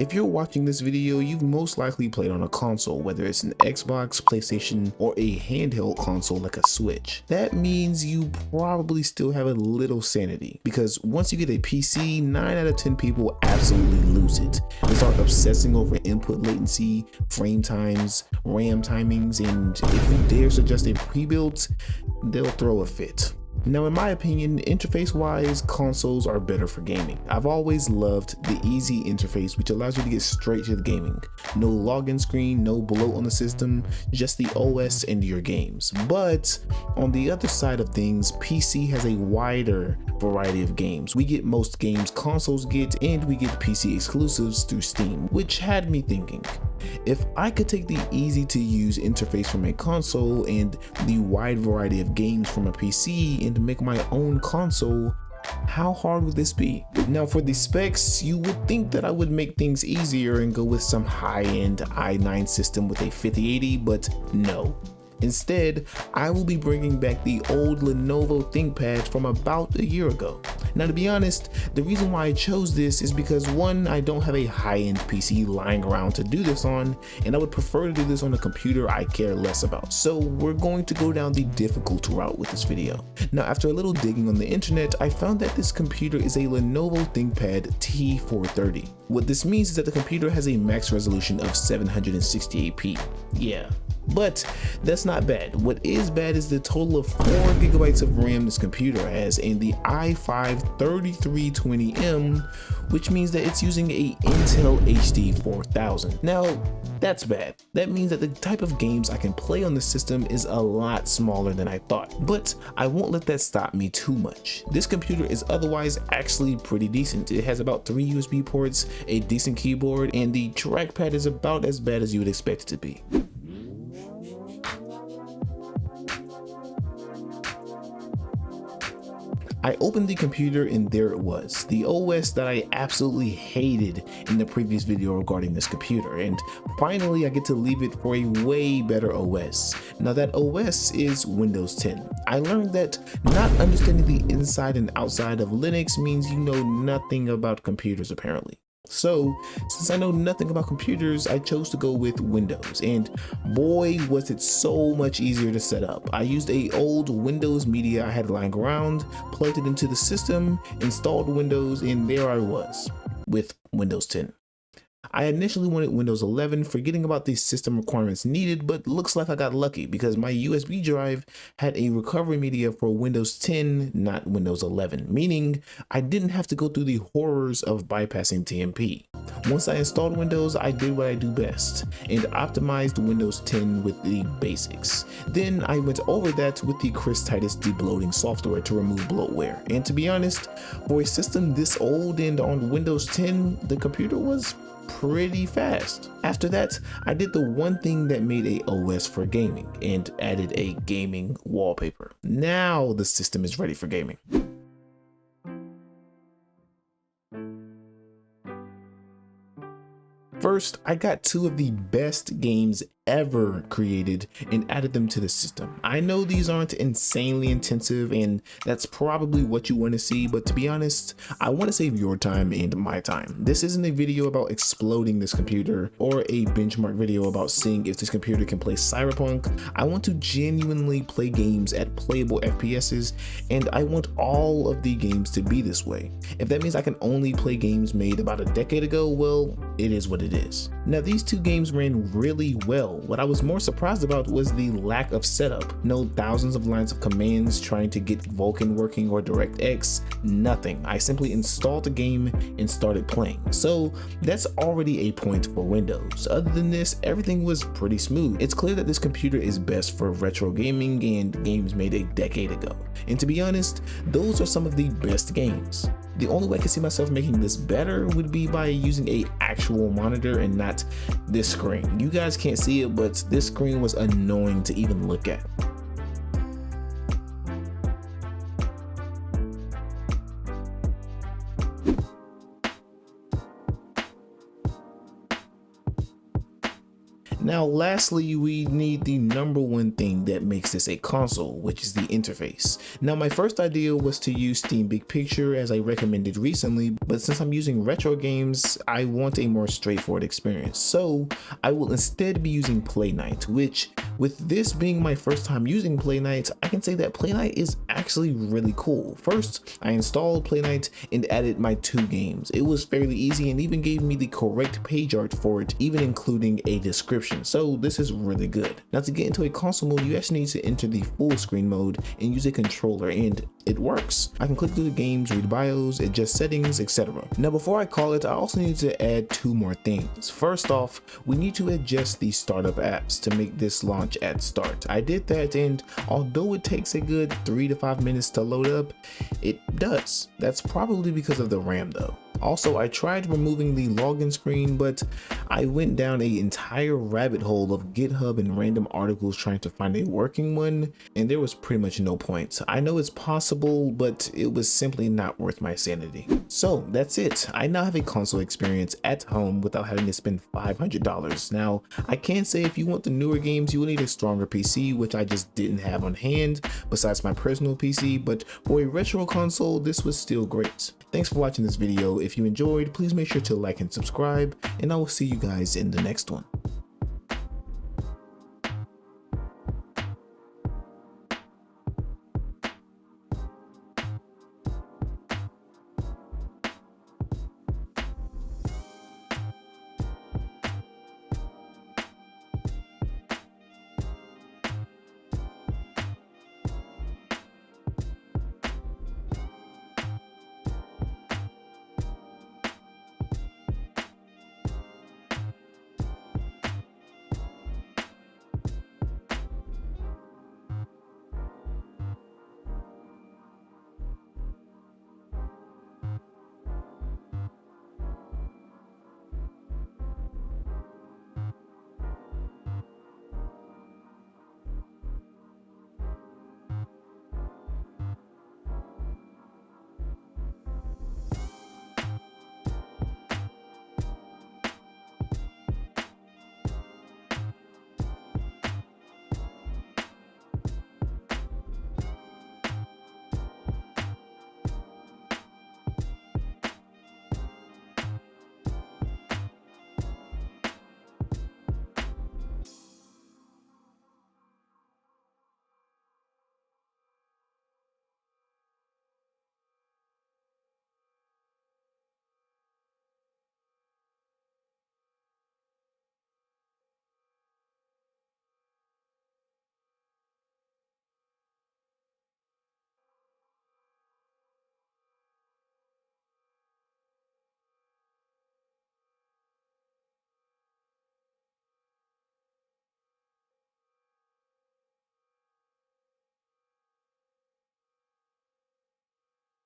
If you're watching this video, you've most likely played on a console, whether it's an Xbox, PlayStation, or a handheld console like a Switch. That means you probably still have a little sanity, because once you get a PC, 9 out of 10 people absolutely lose it. They start obsessing over input latency, frame times, RAM timings, and if you dare suggest a pre-built, they'll throw a fit. Now, in my opinion, interface-wise, consoles are better for gaming. I've always loved the easy interface, which allows you to get straight to the gaming. No login screen, no bloat on the system, just the OS and your games. But on the other side of things, PC has a wider variety of games. We get most games consoles get, and we get PC exclusives through Steam, which had me thinking, if I could take the easy to use interface from a console and the wide variety of games from a PC and make my own console, how hard would this be? Now, for the specs, you would think that I would make things easier and go with some high-end i9 system with a 5080, but no. Instead, I will be bringing back the old Lenovo ThinkPad from about a year ago. Now, to be honest, the reason why I chose this is because one, I don't have a high-end PC lying around to do this on, and I would prefer to do this on a computer I care less about. So we're going to go down the difficult route with this video. Now, after a little digging on the internet, I found that this computer is a Lenovo ThinkPad T430. What this means is that the computer has a max resolution of 768p. Yeah. But that's not bad. What is bad is the total of 4 GB of RAM this computer has, and the i5 3320M, which means that it's using a Intel HD 4000. Now, that's bad. That means that the type of games I can play on the system is a lot smaller than I thought, but I won't let that stop me too much. This computer is otherwise actually pretty decent. It has about 3 USB ports, a decent keyboard, and the trackpad is about as bad as you would expect it to be. I opened the computer and there it was, the OS that I absolutely hated in the previous video regarding this computer, and finally I get to leave it for a way better OS. Now, that OS is Windows 10. I learned that not understanding the inside and outside of Linux means you know nothing about computers apparently. So, since I know nothing about computers, I chose to go with Windows, and boy was it so much easier to set up. I used a old Windows media I had lying around, plugged it into the system, installed Windows, and there I was with Windows 10. I initially wanted Windows 11, forgetting about the system requirements needed, but looks like I got lucky because my USB drive had a recovery media for Windows 10, not Windows 11, meaning I didn't have to go through the horrors of bypassing TMP. Once I installed Windows, I did what I do best and optimized Windows 10 with the basics. Then I went over that with the Chris Titus debloating software to remove bloatware. And to be honest, for a system this old and on Windows 10, the computer was pretty fast. After that, I did the one thing that made a OS for gaming and added a gaming wallpaper. Now the system is ready for gaming. First, I got 2 of the best games ever created and added them to the system. I know these aren't insanely intensive and that's probably what you want to see, but to be honest, I want to save your time and my time. This isn't a video about exploding this computer or a benchmark video about seeing if this computer can play Cyberpunk. I want to genuinely play games at playable FPSs, and I want all of the games to be this way. If that means I can only play games made about a decade ago, well, it is what it is. Now, these 2 games ran really well. What I was more surprised about was the lack of setup. No thousands of lines of commands trying to get Vulkan working or DirectX, nothing. I simply installed the game and started playing. So that's already a point for Windows. Other than this, everything was pretty smooth. It's clear that this computer is best for retro gaming and games made a decade ago. And to be honest, those are some of the best games. The only way I can see myself making this better would be by using an actual monitor and not this screen. You guys can't see it, but this screen was annoying to even look at. Now, Now lastly, we need the number one thing that makes this a console, which is the interface. Now my first idea was to use Steam Big Picture as I recommended recently, but since I'm using retro games, I want a more straightforward experience. So I will instead be using Playknight, which with this being my first time using Playknight, I can say that Playknight is actually really cool. First, I installed Playknight and added my 2 games. It was fairly easy and even gave me the correct page art for it, even including a description. So this is really good. Now to get into a console mode, you actually need to enter the full screen mode and use a controller, and it works. I can click through the games, read bios, adjust settings, etc. Now before I call it, I also need to add 2 more things. First off, we need to adjust the startup apps to make this launch at start. I did that, and although it takes a good 3 to 5 minutes to load up, it does. That's probably because of the RAM though. Also, I tried removing the login screen, but I went down an entire rabbit hole of GitHub and random articles trying to find a working one, and there was pretty much no point. I know it's possible, but it was simply not worth my sanity. So that's it. I now have a console experience at home without having to spend $500. Now, I can say if you want the newer games, you will need a stronger PC, which I just didn't have on hand besides my personal PC, but for a retro console, this was still great. Thanks for watching this video. If you enjoyed, please make sure to like and subscribe, and I will see you guys in the next one.